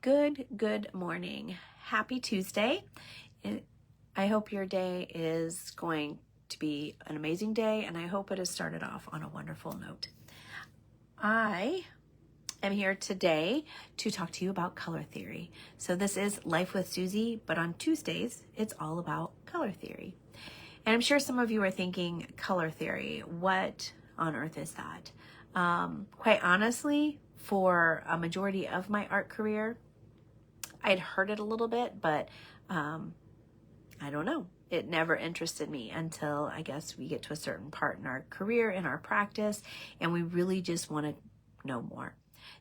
Good morning. Happy Tuesday. I hope your day is going to be an amazing day, and I hope it has started off on a wonderful note. I am here today to talk to you about color theory. So this is Life with Susie, but on Tuesdays, it's all about color theory. And I'm sure some of you are thinking, color theory, what on earth is that? Quite honestly, for a majority of my art career, I'd heard it a little bit, but I don't know. It never interested me until I guess we get to a certain part in our career, in our practice, and we really just want to know more.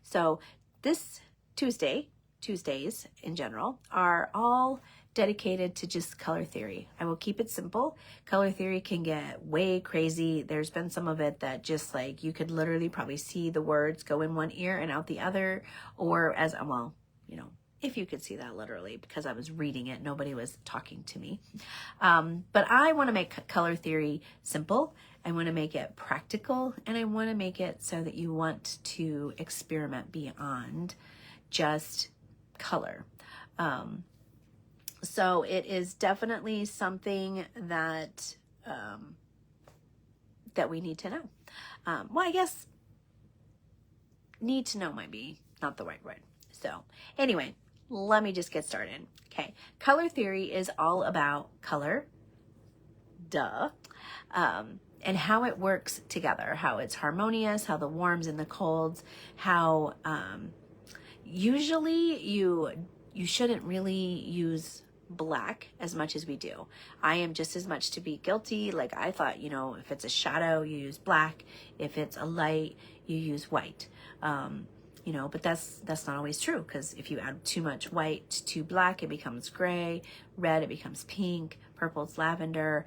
So this Tuesdays in general, are all dedicated to just color theory. I will keep it simple. Color theory can get way crazy. There's been some of it that just like you could literally probably see the words go in one ear and out the other, or as well, you know, if you could see that literally, because I was reading it, nobody was talking to me. But I want to make color theory simple. I want to make it practical, and I want to make it so that you want to experiment beyond just color. So it is definitely something that that we need to know. Well, I guess need to know might be not the right word. So anyway, let me just get started. Okay, color theory is all about color, and how it works together, how it's harmonious, how the warms and the colds, how usually you shouldn't really use black as much as we do. I am just as much to be guilty. Like I thought, you know, if it's a shadow, you use black. If it's a light, you use white. You know, but that's not always true, because if you add too much white to black, it becomes gray. Red, it becomes pink. Purple's lavender.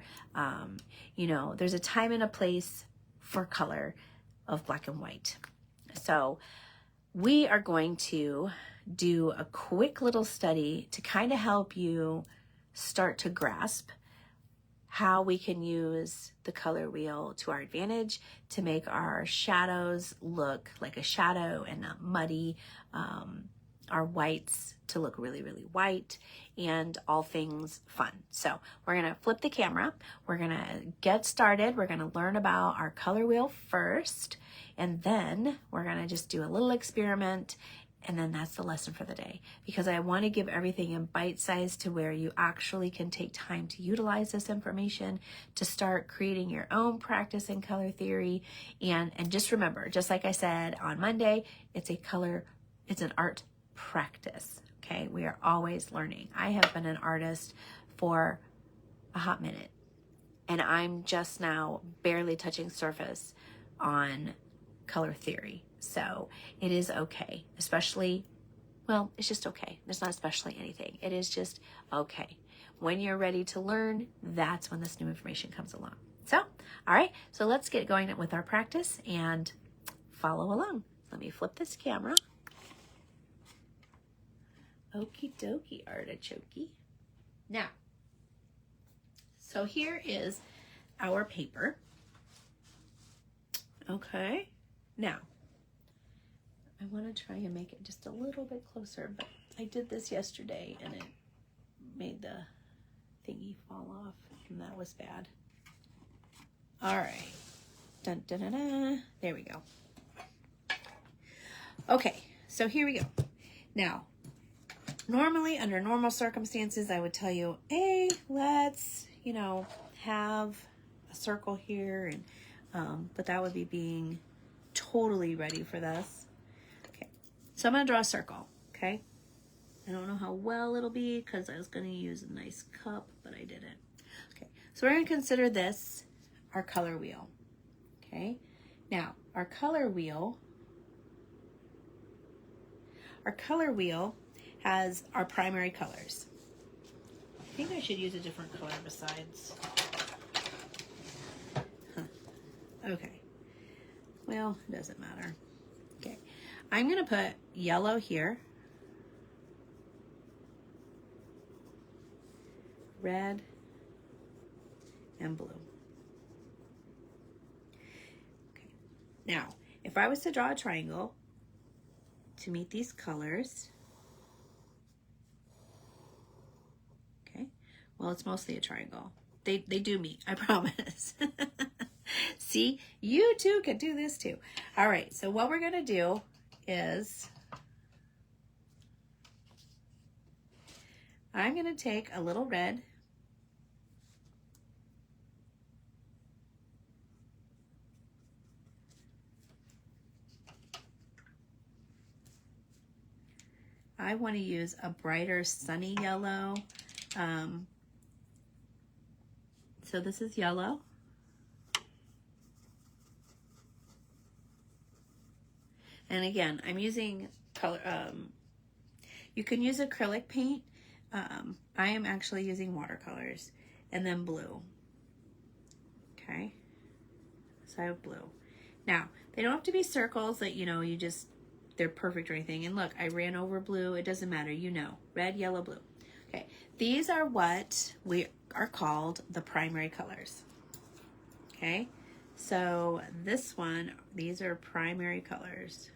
You know, there's a time and a place for color of black and white. So we are going to do a quick little study to kind of help you start to grasp how we can use the color wheel to our advantage to make our shadows look like a shadow and not muddy, our whites to look really, really white, and all things fun. So we're gonna flip the camera. We're gonna get started. We're gonna learn about our color wheel first, and then we're gonna just do a little experiment, and then that's the lesson for the day, because I want to give everything in bite size to where you actually can take time to utilize this information to start creating your own practice in color theory. And just remember, just like I said on Monday, it's an art practice. Okay, we are always learning. I have been an artist for a hot minute, and I'm just now barely touching surface on color theory. So it is okay, especially, well, it's just okay. There's not especially anything. It is just okay. When you're ready to learn, that's when this new information comes along. So, all right, so let's get going with our practice and follow along. Let me flip this camera. Okie dokie, artichoke. Now, so here is our paper. Okay, now, I want to try and make it just a little bit closer, but I did this yesterday and it made the thingy fall off, and that was bad. All right. Dun, dun, dun, dun. There we go. Okay, so here we go. Now, normally under normal circumstances, I would tell you, hey, let's, you know, have a circle here, and but that would be being totally ready for this. So I'm going to draw a circle, okay? I don't know how well it'll be because I was going to use a nice cup, but I didn't. Okay, so we're going to consider this our color wheel, okay? Now, our color wheel has our primary colors. I think I should use a different color besides. Okay, well, it doesn't matter. Okay, I'm going to put yellow here, red, and blue. Okay, now, if I was to draw a triangle to meet these colors, Well, it's mostly a triangle. They do meet, I promise. See, you too can do this too. All right, so what we're gonna do is I'm gonna take a little red. I want to use a brighter sunny yellow. So this is yellow. And again, I'm using color, you can use acrylic paint. I am actually using watercolors, and then blue. Okay, so I have blue. Now, they don't have to be circles that, you know, they're perfect or anything. And look, I ran over blue. It doesn't matter, you know, red, yellow, blue. Okay, these are what we are called the primary colors. Okay, so this one, these are primary colors.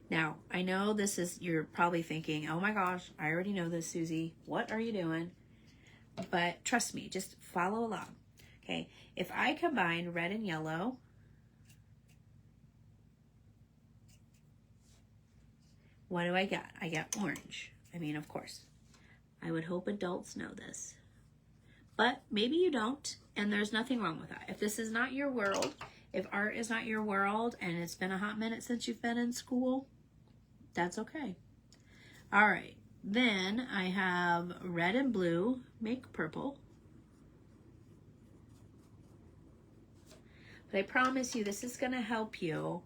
Now, I know you're probably thinking, oh my gosh, I already know this, Susie. What are you doing? But trust me, just follow along. Okay, if I combine red and yellow, what do I get? I get orange. I mean, of course, I would hope adults know this. But maybe you don't, and there's nothing wrong with that. If this is not your world, if art is not your world, and it's been a hot minute since you've been in school, that's okay. All right, then I have red and blue make purple. But I promise you, this is going to help you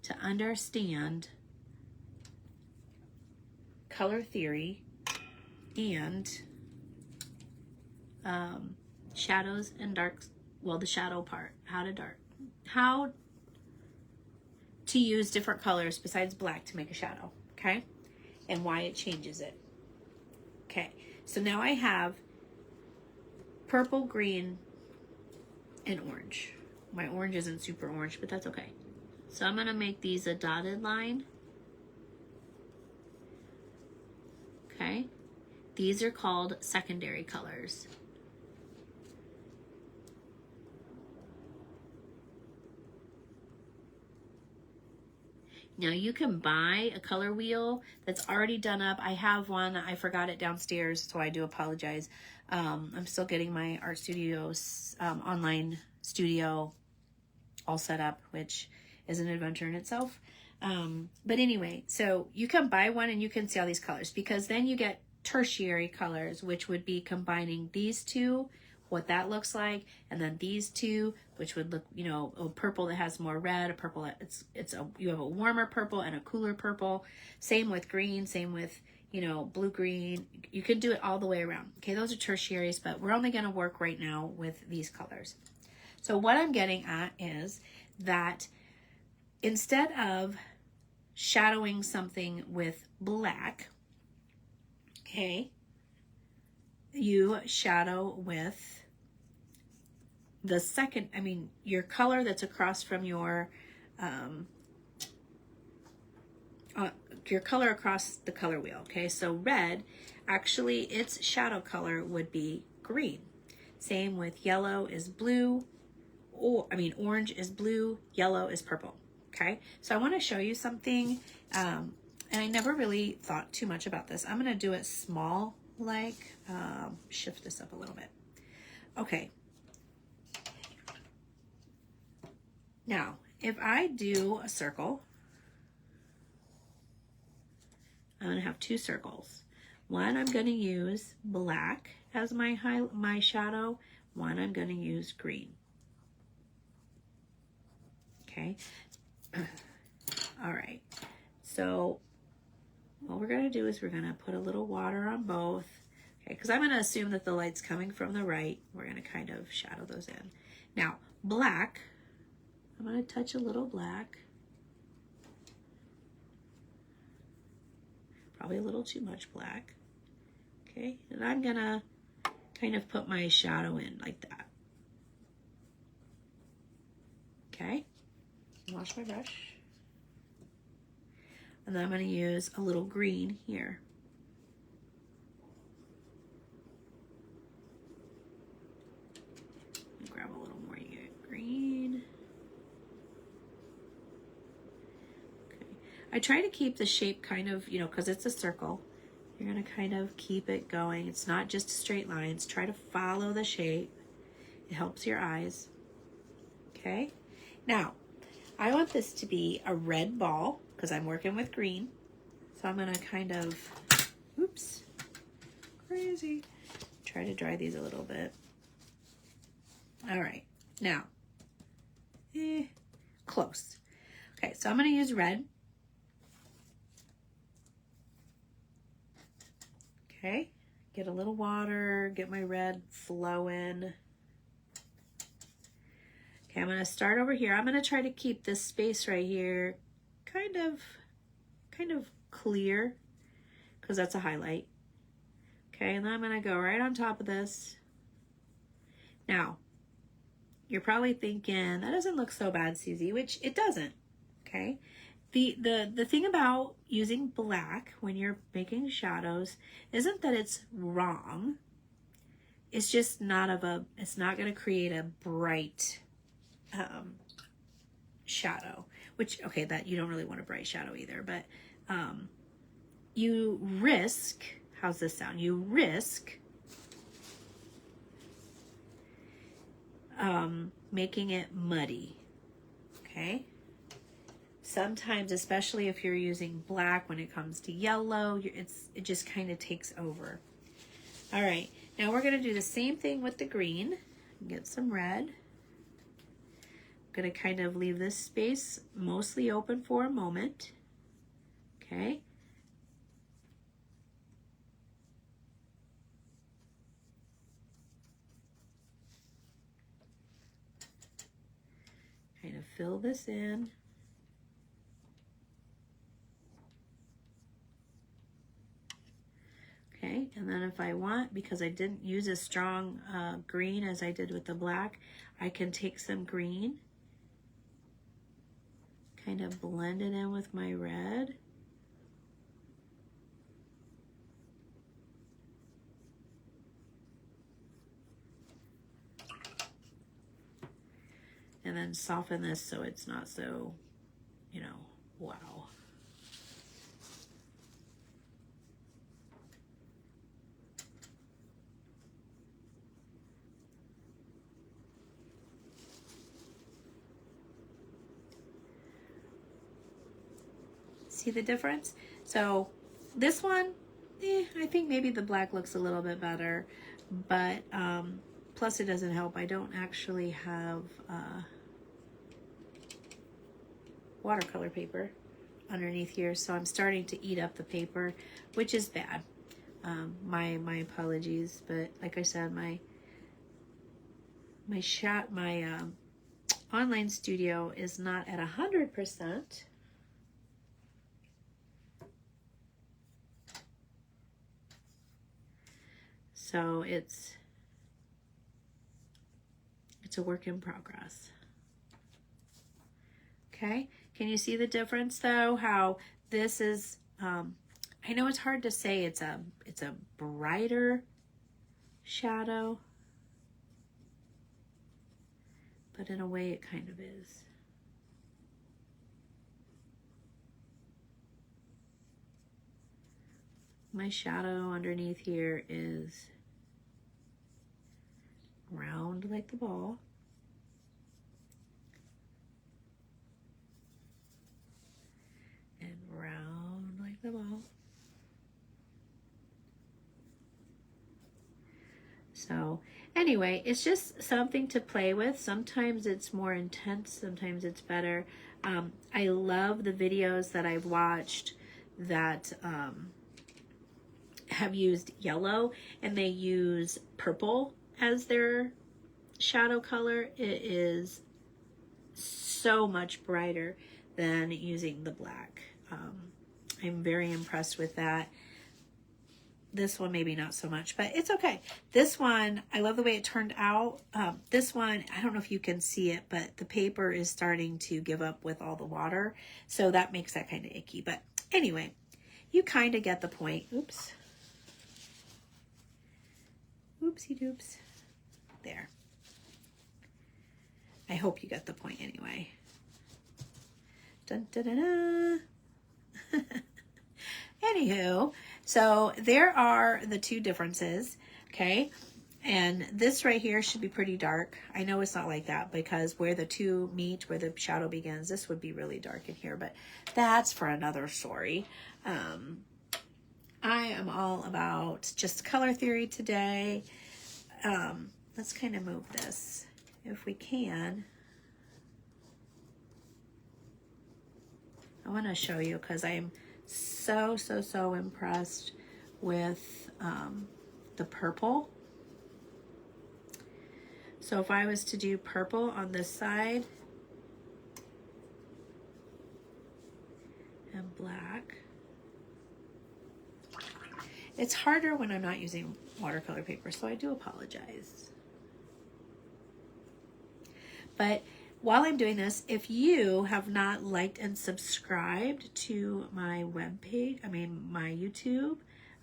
to understand color theory and shadows and darks. Well, the shadow part, how to use different colors besides black to make a shadow, okay? And why it changes it. Okay, so now I have purple, green, and orange. My orange isn't super orange, but that's okay. So I'm gonna make these a dotted line. Okay, these are called secondary colors. Now you can buy a color wheel that's already done up. I have one. I forgot it downstairs, so I do apologize. I'm still getting my art studio's online studio all set up, which is an adventure in itself. But anyway, so you can buy one and you can see all these colors, because then you get tertiary colors, which would be combining these two, what that looks like, and then these two, which would look, you know, a purple that has more red, a purple that you have a warmer purple and a cooler purple. Same with green, same with, you know, blue green. You can do it all the way around. Okay, those are tertiaries, but we're only going to work right now with these colors. So what I'm getting at is that instead of shadowing something with black, okay, you shadow with your color that's across from your color across the color wheel. Okay, so red, actually its shadow color would be green. Same with yellow is blue, orange is blue, yellow is purple. Okay, so I want to show you something, and I never really thought too much about this. I'm going to do it small, like, shift this up a little bit. Okay. Now, if I do a circle, I'm going to have two circles. One, I'm going to use black as my shadow. One, I'm going to use green. Okay. All right. So what we're going to do is we're going to put a little water on both. Okay, because I'm going to assume that the light's coming from the right. We're going to kind of shadow those in. Now, black, I'm going to touch a little black. Probably a little too much black. Okay, and I'm going to kind of put my shadow in like that. Okay, wash my brush. And then I'm going to use a little green here. I try to keep the shape kind of, you know, because it's a circle. You're going to kind of keep it going. It's not just straight lines. Try to follow the shape. It helps your eyes. Okay? Now, I want this to be a red ball because I'm working with green. So I'm going to kind of, oops, crazy. Try to dry these a little bit. All right. Now, close. Okay, so I'm going to use red. Okay, get a little water, get my red flowing. Okay, I'm going to start over here. I'm going to try to keep this space right here kind of clear because that's a highlight. Okay, and then I'm going to go right on top of this. Now, you're probably thinking, that doesn't look so bad, Susie, which it doesn't. Okay, the thing about using black when you're making shadows isn't that it's wrong. It's just it's not going to create a bright shadow, which, okay, that you don't really want a bright shadow either, but you risk, how's this sound? You risk making it muddy, okay? Sometimes, especially if you're using black, when it comes to yellow, it just kind of takes over. All right, now we're going to do the same thing with the green. Get some red. I'm going to kind of leave this space mostly open for a moment. Okay. Kind of fill this in. Okay, and then if I want, because I didn't use a strong green as I did with the black, I can take some green, kind of blend it in with my red. And then soften this so it's not so, you know, wow. See the difference? So this one, I think maybe the black looks a little bit better, but plus it doesn't help. I don't actually have watercolor paper underneath here, so I'm starting to eat up the paper, which is bad. My apologies, but like I said, my online studio is not at 100%. So it's a work in progress. Okay, can you see the difference though? How this is, I know it's hard to say it's a brighter shadow, but in a way it kind of is. My shadow underneath here is round like the ball. And round like the ball. So anyway, it's just something to play with. Sometimes it's more intense, sometimes it's better. I love the videos that I've watched that have used yellow and they use purple as their shadow color. It is so much brighter than using the black. I'm very impressed with that. This one maybe not so much, but it's okay. This one, I love the way it turned out. This one, I don't know if you can see it, but the paper is starting to give up with all the water, so that makes that kind of icky. But anyway, you kind of get the point. Oops. Oopsie doops. There. I hope you got the point anyway. Dun, dun, dun, dun. Anywho, so there are the two differences, okay? And this right here should be pretty dark. I know it's not like that because where the two meet, where the shadow begins, this would be really dark in here, but that's for another story. I am all about just color theory today. Let's kind of move this if we can. I want to show you because I am so impressed with the purple. So if I was to do purple on this side and black, it's harder when I'm not using watercolor paper, so I do apologize. But while I'm doing this, if you have not liked and subscribed to my webpage, my YouTube,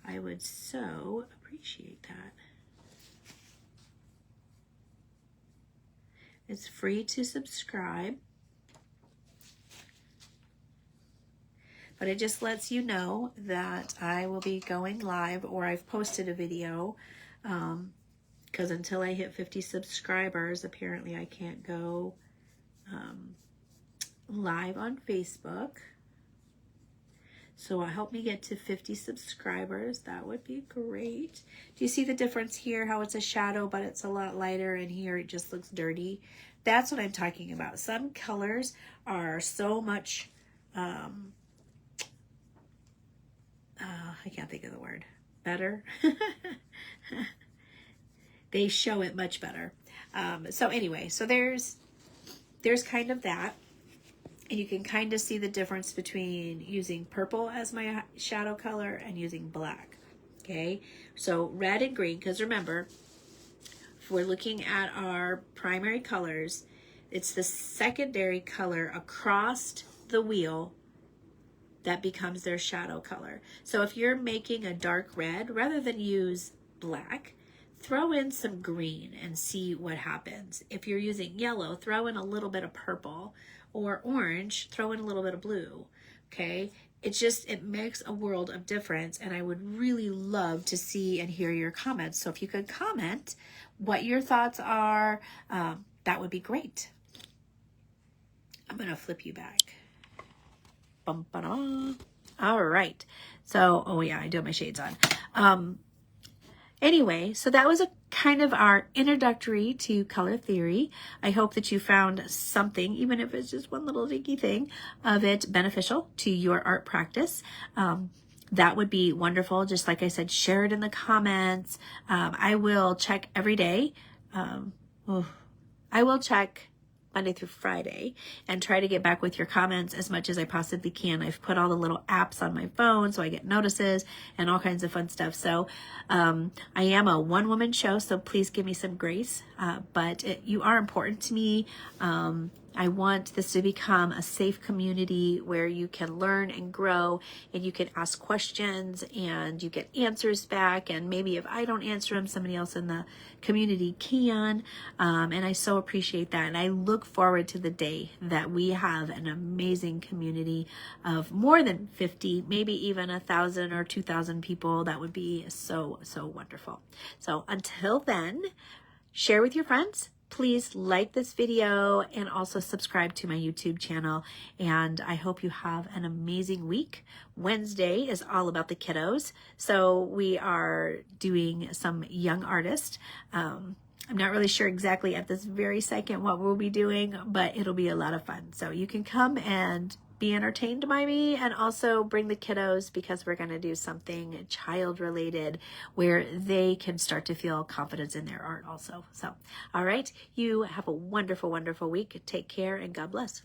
I would so appreciate that. It's free to subscribe, but it just lets you know that I will be going live or I've posted a video, because until I hit 50 subscribers, apparently I can't go live on Facebook. So help me get to 50 subscribers. That would be great. Do you see the difference here? How it's a shadow, but it's a lot lighter, and here it just looks dirty. That's what I'm talking about. Some colors are so much, I can't think of the word, better. They show it much better. So anyway, so there's kind of that. And you can kind of see the difference between using purple as my shadow color and using black. Okay, so red and green, because remember, if we're looking at our primary colors, it's the secondary color across the wheel that becomes their shadow color. So if you're making a dark red, rather than use black, throw in some green and see what happens. If you're using yellow, throw in a little bit of purple, or orange, throw in a little bit of blue. Okay, it makes a world of difference, and I would really love to see and hear your comments. So if you could comment what your thoughts are, that would be great. I'm gonna flip you back. Bum, ba-da. All right, so oh yeah, I do have my shades on. Anyway, so that was a kind of our introductory to color theory. I hope that you found something, even if it's just one little dinky thing, of it beneficial to your art practice. That would be wonderful. Just like I said, share it in the comments. I will check every day. I will check Monday through Friday and try to get back with your comments as much as I possibly can. I've put all the little apps on my phone so I get notices and all kinds of fun stuff. So I am a one-woman show, so please give me some grace. But you are important to me. I want this to become a safe community where you can learn and grow, and you can ask questions and you get answers back. And maybe if I don't answer them, somebody else in the community can. And I so appreciate that. And I look forward to the day that we have an amazing community of more than 50, maybe even 1,000 or 2,000 people. That would be so wonderful. So until then, share with your friends. Please like this video and also subscribe to my YouTube channel. And I hope you have an amazing week. Wednesday is all about the kiddos. So we are doing some young artists. I'm not really sure exactly at this very second what we'll be doing, but it'll be a lot of fun. So you can come and be entertained by me, and also bring the kiddos, because we're going to do something child related where they can start to feel confidence in their art also. So, all right, you have a wonderful week. Take care and God bless.